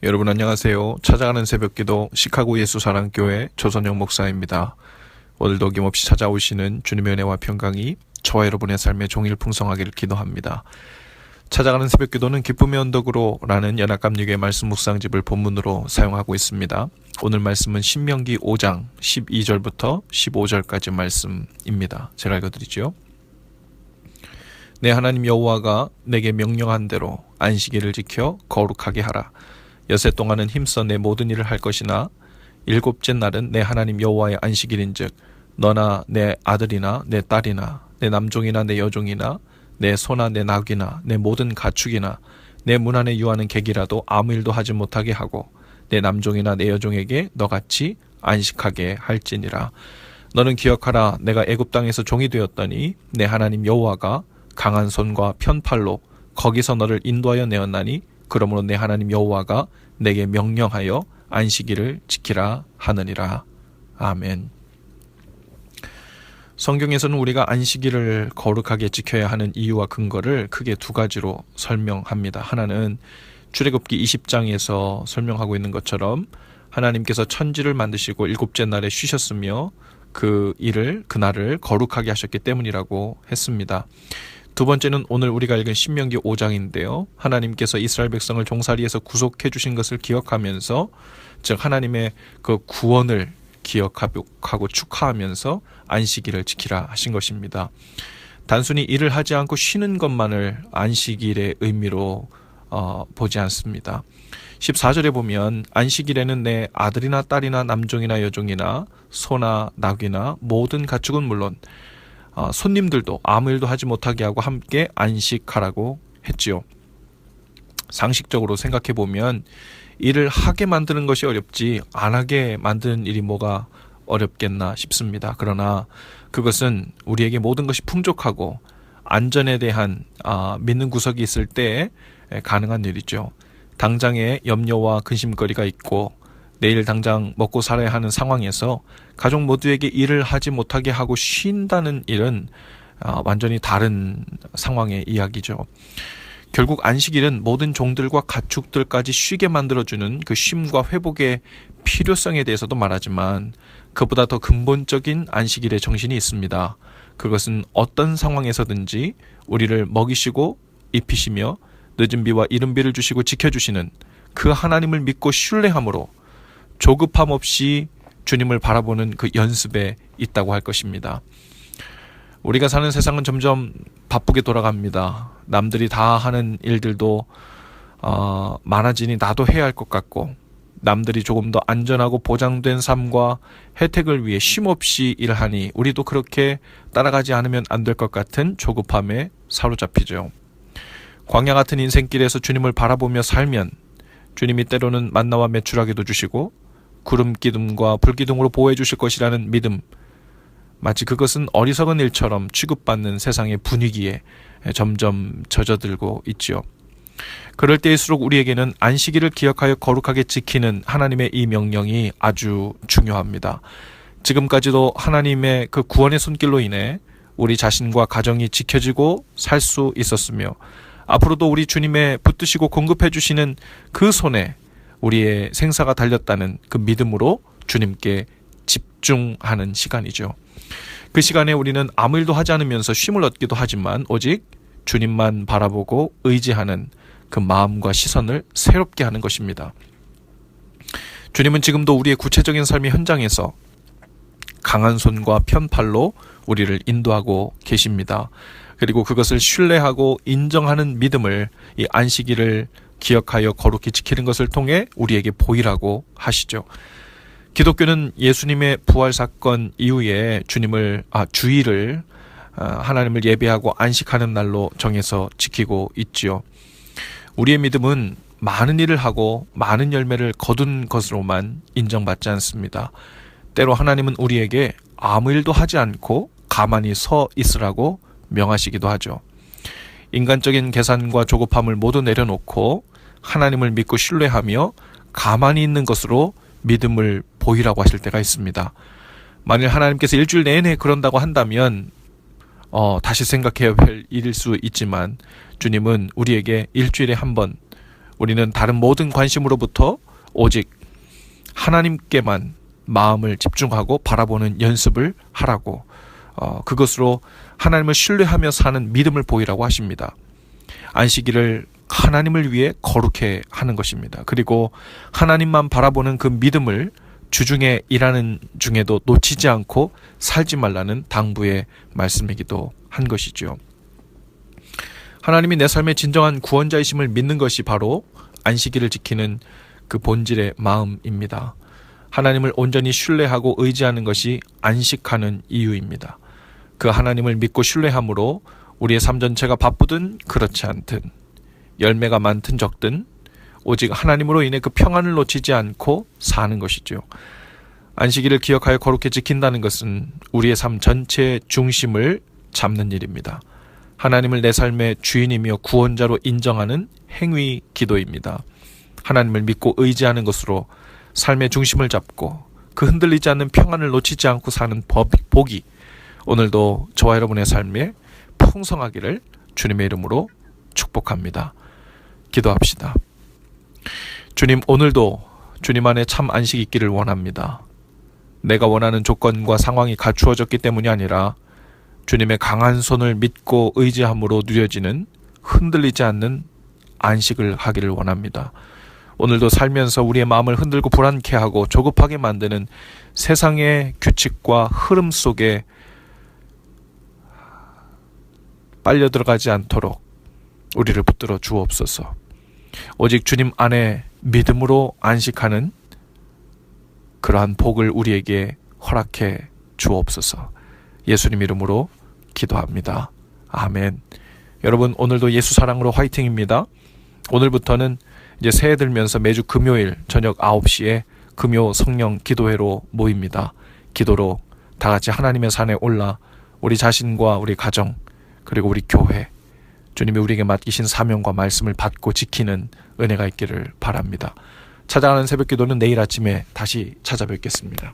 여러분 안녕하세요. 찾아가는 새벽기도 시카고 예수사랑교회 조선영 목사입니다. 오늘도 어김없이 찾아오시는 주님의 은혜와 평강이 저와 여러분의 삶에 종일 풍성하기를 기도합니다. 찾아가는 새벽기도는 기쁨의 언덕으로 라는 연합감리교회 말씀 묵상집을 본문으로 사용하고 있습니다. 오늘 말씀은 신명기 5장 12절부터 15절까지 말씀입니다. 제가 읽어드리죠. 내 하나님 여호와가 내게 명령한 대로 안식일을 지켜 거룩하게 하라. 여세 동안은 힘써 내 모든 일을 할 것이나 일곱째 날은 내 하나님 여호와의 안식일인즉 너나 내 아들이나 내 딸이나 내 남종이나 내 여종이나 내 소나 내 낙이나 내 모든 가축이나 내 문 안에 유하는 객이라도 아무 일도 하지 못하게 하고 내 남종이나 내 여종에게 너같이 안식하게 할지니라. 너는 기억하라. 내가 애굽 땅에서 종이 되었더니 내 하나님 여호와가 강한 손과 편팔로 거기서 너를 인도하여 내었나니 그러므로 내 하나님 여호와가 내게 명령하여 안식일을 지키라 하느니라. 아멘. 성경에서는 우리가 안식일을 거룩하게 지켜야 하는 이유와 근거를 크게 두 가지로 설명합니다. 하나는 출애굽기 20장에서 설명하고 있는 것처럼 하나님께서 천지를 만드시고 일곱째 날에 쉬셨으며 그날을 거룩하게 하셨기 때문이라고 했습니다. 두 번째는 오늘 우리가 읽은 신명기 5장인데요. 하나님께서 이스라엘 백성을 종살이에서 구속해 주신 것을 기억하면서 즉 하나님의 그 구원을 기억하고 축하하면서 안식일을 지키라 하신 것입니다. 단순히 일을 하지 않고 쉬는 것만을 안식일의 의미로 보지 않습니다. 14절에 보면 안식일에는 내 아들이나 딸이나 남종이나 여종이나 소나 낙이나 모든 가축은 물론 손님들도 아무 일도 하지 못하게 하고 함께 안식하라고 했지요. 상식적으로 생각해 보면 일을 하게 만드는 것이 어렵지 안 하게 만드는 일이 뭐가 어렵겠나 싶습니다. 그러나 그것은 우리에게 모든 것이 풍족하고 안전에 대한 믿는 구석이 있을 때 가능한 일이죠. 당장에 염려와 근심거리가 있고 내일 당장 먹고 살아야 하는 상황에서 가족 모두에게 일을 하지 못하게 하고 쉰다는 일은 완전히 다른 상황의 이야기죠. 결국 안식일은 모든 종들과 가축들까지 쉬게 만들어주는 그 쉼과 회복의 필요성에 대해서도 말하지만 그보다 더 근본적인 안식일의 정신이 있습니다. 그것은 어떤 상황에서든지 우리를 먹이시고 입히시며 늦은 비와 이른 비를 주시고 지켜주시는 그 하나님을 믿고 신뢰함으로 조급함 없이 주님을 바라보는 그 연습에 있다고 할 것입니다. 우리가 사는 세상은 점점 바쁘게 돌아갑니다. 남들이 다 하는 일들도 많아지니 나도 해야 할 것 같고 남들이 조금 더 안전하고 보장된 삶과 혜택을 위해 쉼없이 일하니 우리도 그렇게 따라가지 않으면 안 될 것 같은 조급함에 사로잡히죠. 광야 같은 인생길에서 주님을 바라보며 살면 주님이 때로는 만나와 메추라기도 주시고 구름 기둥과 불 기둥으로 보호해 주실 것이라는 믿음, 마치 그것은 어리석은 일처럼 취급받는 세상의 분위기에 점점 젖어들고 있지요. 그럴 때일수록 우리에게는 안식일을 기억하여 거룩하게 지키는 하나님의 이 명령이 아주 중요합니다. 지금까지도 하나님의 그 구원의 손길로 인해 우리 자신과 가정이 지켜지고 살 수 있었으며 앞으로도 우리 주님의 붙드시고 공급해 주시는 그 손에 우리의 생사가 달렸다는 그 믿음으로 주님께 집중하는 시간이죠. 그 시간에 우리는 아무 일도 하지 않으면서 쉼을 얻기도 하지만 오직 주님만 바라보고 의지하는 그 마음과 시선을 새롭게 하는 것입니다. 주님은 지금도 우리의 구체적인 삶의 현장에서 강한 손과 편팔로 우리를 인도하고 계십니다. 그리고 그것을 신뢰하고 인정하는 믿음을 이 안식일을 기억하여 거룩히 지키는 것을 통해 우리에게 보이라고 하시죠. 기독교는 예수님의 부활 사건 이후에 주일을 하나님을 예배하고 안식하는 날로 정해서 지키고 있지요. 우리의 믿음은 많은 일을 하고 많은 열매를 거둔 것으로만 인정받지 않습니다. 때로 하나님은 우리에게 아무 일도 하지 않고 가만히 서 있으라고 명하시기도 하죠. 인간적인 계산과 조급함을 모두 내려놓고 하나님을 믿고 신뢰하며 가만히 있는 것으로 믿음을 보이라고 하실 때가 있습니다. 만일 하나님께서 일주일 내내 그런다고 한다면 다시 생각해야 할 일일 수 있지만 주님은 우리에게 일주일에 한 번 우리는 다른 모든 관심으로부터 오직 하나님께만 마음을 집중하고 바라보는 연습을 하라고, 그것으로 하나님을 신뢰하며 사는 믿음을 보이라고 하십니다. 안식일을 하나님을 위해 거룩해 하는 것입니다. 그리고 하나님만 바라보는 그 믿음을 주중에 일하는 중에도 놓치지 않고 살지 말라는 당부의 말씀이기도 한 것이죠. 하나님이 내 삶의 진정한 구원자이심을 믿는 것이 바로 안식일을 지키는 그 본질의 마음입니다. 하나님을 온전히 신뢰하고 의지하는 것이 안식하는 이유입니다. 그 하나님을 믿고 신뢰함으로 우리의 삶 전체가 바쁘든 그렇지 않든, 열매가 많든 적든 오직 하나님으로 인해 그 평안을 놓치지 않고 사는 것이죠. 안식일을 기억하여 거룩히 지킨다는 것은 우리의 삶 전체의 중심을 잡는 일입니다. 하나님을 내 삶의 주인이며 구원자로 인정하는 행위 기도입니다. 하나님을 믿고 의지하는 것으로 삶의 중심을 잡고 그 흔들리지 않는 평안을 놓치지 않고 사는 복이 오늘도 저와 여러분의 삶에 풍성하기를 주님의 이름으로 축복합니다. 기도합시다. 주님, 오늘도 주님 안에 참 안식이 있기를 원합니다. 내가 원하는 조건과 상황이 갖추어졌기 때문이 아니라 주님의 강한 손을 믿고 의지함으로 누려지는 흔들리지 않는 안식을 하기를 원합니다. 오늘도 살면서 우리의 마음을 흔들고 불안케 하고 조급하게 만드는 세상의 규칙과 흐름 속에 빨려 들어가지 않도록 우리를 붙들어 주옵소서. 오직 주님 안에 믿음으로 안식하는 그러한 복을 우리에게 허락해 주옵소서. 예수님 이름으로 기도합니다. 아멘. 여러분, 오늘도 예수 사랑으로 화이팅입니다. 오늘부터는 이제 새해 들면서 매주 금요일 저녁 9시에 금요 성령 기도회로 모입니다. 기도로 다 같이 하나님의 산에 올라 우리 자신과 우리 가정 그리고 우리 교회, 주님이 우리에게 맡기신 사명과 말씀을 받고 지키는 은혜가 있기를 바랍니다. 찾아가는 새벽 기도는 내일 아침에 다시 찾아뵙겠습니다.